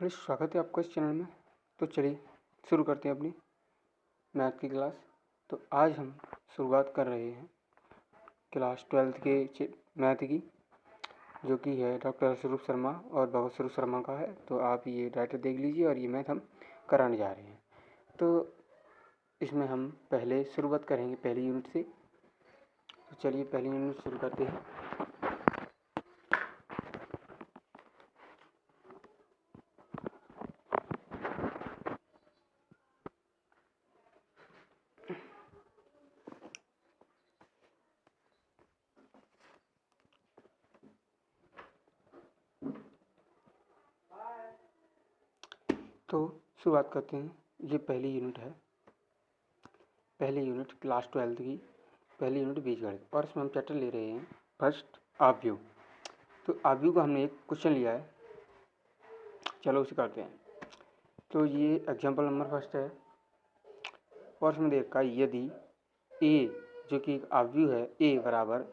Hello, स्वागत है आपका इस चैनल में। तो चलिए शुरू करते हैं अपनी मैथ की क्लास। तो आज हम शुरुआत कर रहे हैं क्लास 12th के मैथ की, जो कि है डॉक्टर स्वरूप शर्मा और भगत स्वरूप शर्मा का है। तो आप ये डाटा देख लीजिए और ये मैथ हम कराने जा रहे हैं। तो इसमें हम पहले शुरुआत करेंगे पहली यूनिट से। तो चलिए पहली यूनिट शुरू करते हैं। तो शुरुआत करते हैं। ये पहली यूनिट है, पहली यूनिट क्लास 12th की पहली यूनिट बीजगणित, और इसमें हम चैप्टर ले रहे हैं फर्स्ट आव्यूह। तो आव्यूह का हमने एक क्वेश्चन लिया है, चलो उसे करते हैं। तो ये एग्जाम्पल नंबर फर्स्ट है और इसमें देखा यदि ए, जो कि एक आव्यूह है, ए बराबर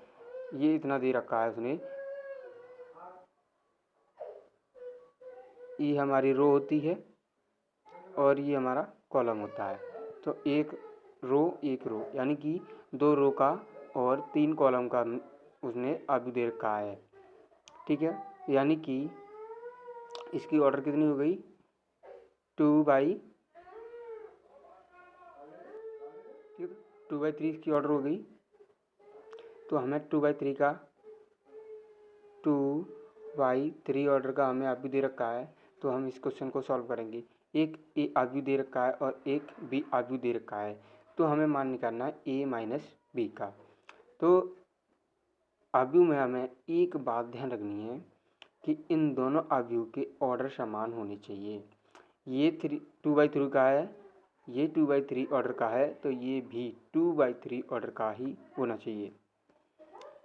ये इतना दे रखा है उसने, ये हमारी रो होती है और ये हमारा कॉलम होता है। तो एक रो यानी कि 2 रो का और 3 कॉलम का उसने आव्यूह दे रखा है। ठीक है, यानी कि इसकी ऑर्डर कितनी हो गई, 2/3 इसकी ऑर्डर हो गई। तो हमें 2/3 का 2/3 ऑर्डर का हमें आव्यूह दे रखा है। तो हम इस क्वेश्चन को सॉल्व करेंगे। एक ए आव्यूह दे रखा है और एक बी आव्यूह दे रखा है। तो हमें मान निकालना है ए माइनस बी का। तो आव्यूह में हमें एक बात ध्यान रखनी है कि इन दोनों आव्यूह के ऑर्डर समान होने चाहिए। ये 2/3 का है, ये 2/3 ऑर्डर का है, तो ये भी 2/3 ऑर्डर का ही होना चाहिए।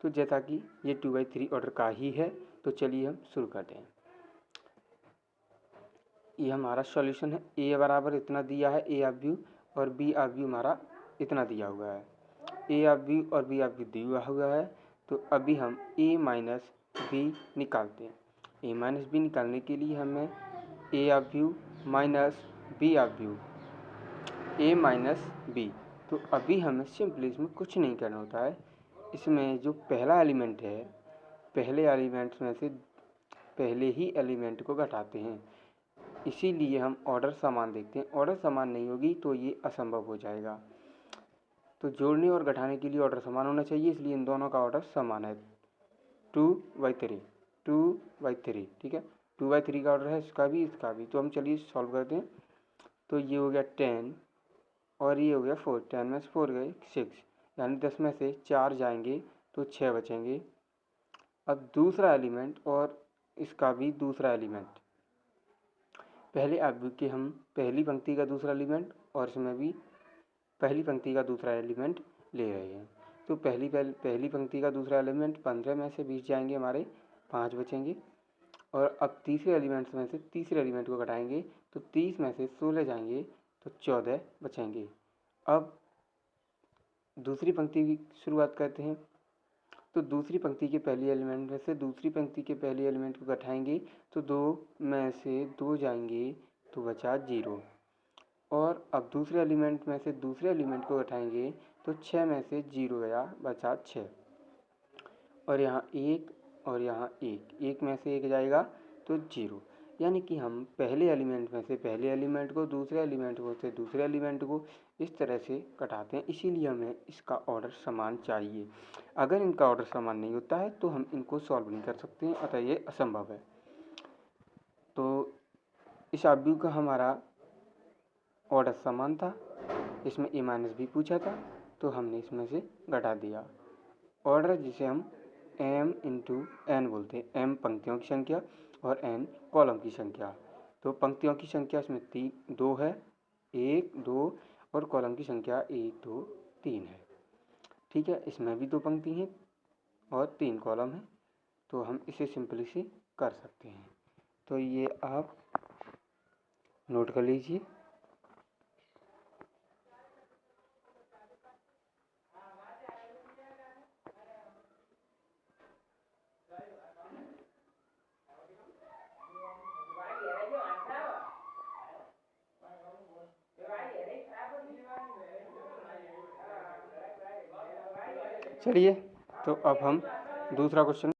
तो जैसा कि ये 2/3 ऑर्डर का ही है, तो चलिए हम शुरू करते हैं। ये हमारा सॉल्यूशन है। ए बराबर इतना दिया है ए आव्यूह, और बी आव्यूह हमारा इतना दिया हुआ है। ए आव्यूह और बी आव्यूह दिया हुआ है। तो अभी हम ए माइनस बी निकालते हैं। ए माइनस बी निकालने के लिए हमें ए आव्यूह माइनस बी आव्यूह, ए माइनस बी। तो अभी हमें सिंपली इसमें कुछ नहीं करना होता है। इसमें जो पहला एलिमेंट है, पहले एलिमेंट्स में से पहले ही एलिमेंट को घटाते हैं। इसीलिए हम ऑर्डर समान देखते हैं। ऑर्डर समान नहीं होगी तो ये असंभव हो जाएगा। तो जोड़ने और घटाने के लिए ऑर्डर समान होना चाहिए, इसलिए इन दोनों का ऑर्डर समान है, 2/3। ठीक है, 2/3 का ऑर्डर है इसका भी इसका भी। तो हम चलिए सॉल्व करते हैं। तो ये हो गया 10 और ये हो गया 4, 10 में से 4 गए 6, यानी 10 में से 4 जाएंगे तो 6 बचेंगे। अब दूसरा एलिमेंट और इसका भी दूसरा एलिमेंट, पहले आव्यूह के हम पहली पंक्ति का दूसरा एलिमेंट और इसमें भी पहली पंक्ति का दूसरा एलिमेंट ले रहे हैं। तो पहली पंक्ति का दूसरा एलिमेंट 15 में से 20 जाएंगे, हमारे 5 बचेंगे। और अब तीसरे एलिमेंट्स में से तीसरे एलिमेंट को घटाएंगे तो 30 में से 16 जाएंगे तो 14 बचेंगे। अब दूसरी पंक्ति की शुरुआत करते हैं। तो दूसरी पंक्ति के पहली एलिमेंट में से दूसरी पंक्ति के पहले एलिमेंट को घटाएंगे तो 2 में से 2 जाएंगे तो बचा 0। और अब दूसरे एलिमेंट में से दूसरे एलिमेंट को घटाएंगे तो 6 में से 0 गया, बचा 6। और यहाँ 1 और यहाँ 1 में से 1 जाएगा तो 0। यानी कि हम पहले एलिमेंट में से पहले एलिमेंट को, दूसरे एलिमेंट को से दूसरे एलिमेंट को इस तरह से घटाते हैं। इसीलिए हमें इसका ऑर्डर समान चाहिए। अगर इनका ऑर्डर समान नहीं होता है तो हम इनको सॉल्व नहीं कर सकते हैं, अतः ये असंभव है। तो इस आव्यूह का हमारा ऑर्डर समान था। इसमें ए माइनस बी पूछा था तो हमने इसमें से घटा दिया। ऑर्डर जिसे हम m इंटू एन बोलते हैं, m पंक्तियों की संख्या और n कॉलम की संख्या। तो पंक्तियों की संख्या इसमें 2 है, 1 2, और कॉलम की संख्या 1 2 3 है। ठीक है, इसमें भी 2 पंक्ति हैं और 3 कॉलम हैं। तो हम इसे सिंपली से कर सकते हैं। तो ये आप नोट कर लीजिए। चलिए तो अब हम दूसरा क्वेश्चन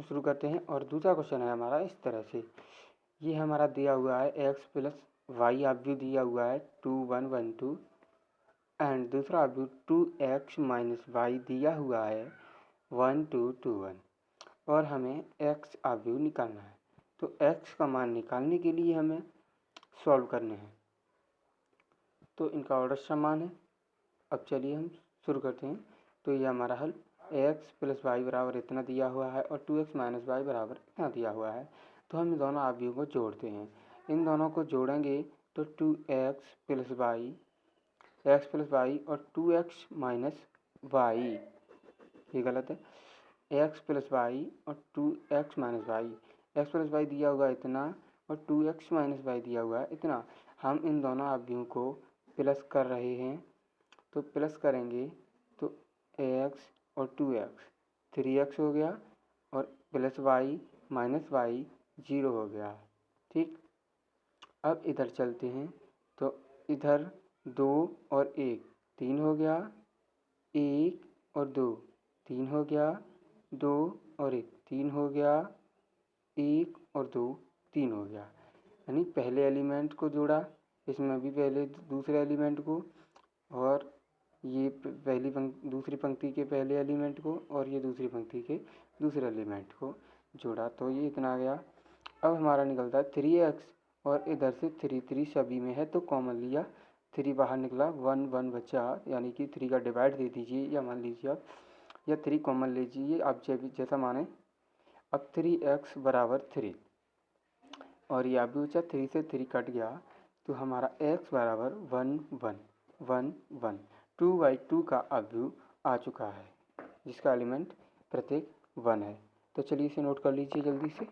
शुरू करते हैं। और दूसरा क्वेश्चन है हमारा इस तरह से, ये हमारा दिया हुआ है x प्लस वाई आव्यूह दिया हुआ है 2 1 1 2 एंड दूसरा आव्यूह 2x माइनस वाई दिया हुआ है 1 2 2 1 और हमें x आव्यूह निकालना है। तो x का मान निकालने के लिए हमें सॉल्व करने हैं। तो इनका ऑर्डर समान है। अब चलिए हम शुरू करते हैं। तो ये हमारा हल x प्लस वाई बराबर इतना दिया हुआ है और 2x माइनस वाई बराबर इतना दिया हुआ है। तो हम इन दोनों आव्यूहों को जोड़ते हैं। इन दोनों को जोड़ेंगे तो 2x प्लस वाई और 2x माइनस वाई, ये गलत है, x प्लस वाई और 2x minus y, x plus y दिया हुआ इतना और 2x माइनस वाई दिया हुआ है इतना। हम इन दोनों आव्यूहों को प्लस कर रहे हैं। तो प्लस करेंगे तो x और 2x 3x हो गया और प्लस वाई माइनस वाई 0 हो गया। ठीक, अब इधर चलते हैं। तो इधर 2 और 1 3 हो गया, 1 और 2 3 हो गया, 2 और 1 3 हो गया, 1 और 2 3 हो गया। यानी पहले एलिमेंट को जोड़ा, इसमें भी पहले दूसरे एलिमेंट को, और ये दूसरी पंक्ति के पहले एलिमेंट को और ये दूसरी पंक्ति के दूसरे एलिमेंट को जोड़ा तो ये इतना आ गया। अब हमारा निकलता है 3x और इधर से 3 3 सभी में है तो कॉमन लिया, 3 बाहर निकला, 1 1 बचा, यानी कि 3 का डिवाइड दे दीजिए या मान लीजिए आप, या 3 कॉमन लीजिए आप जैसा माने। अब 3x बराबर 3 और ये आप भी बचा, 3 से 3 कट गया तो हमारा x बराबर 1 1 1 1 2/2 का आव्यूह आ चुका है जिसका एलिमेंट प्रत्येक 1 है। तो चलिए इसे नोट कर लीजिए जल्दी से।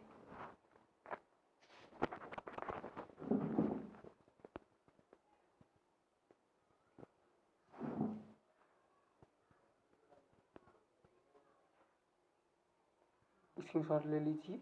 स्क्रीनशॉट ले लीजिए।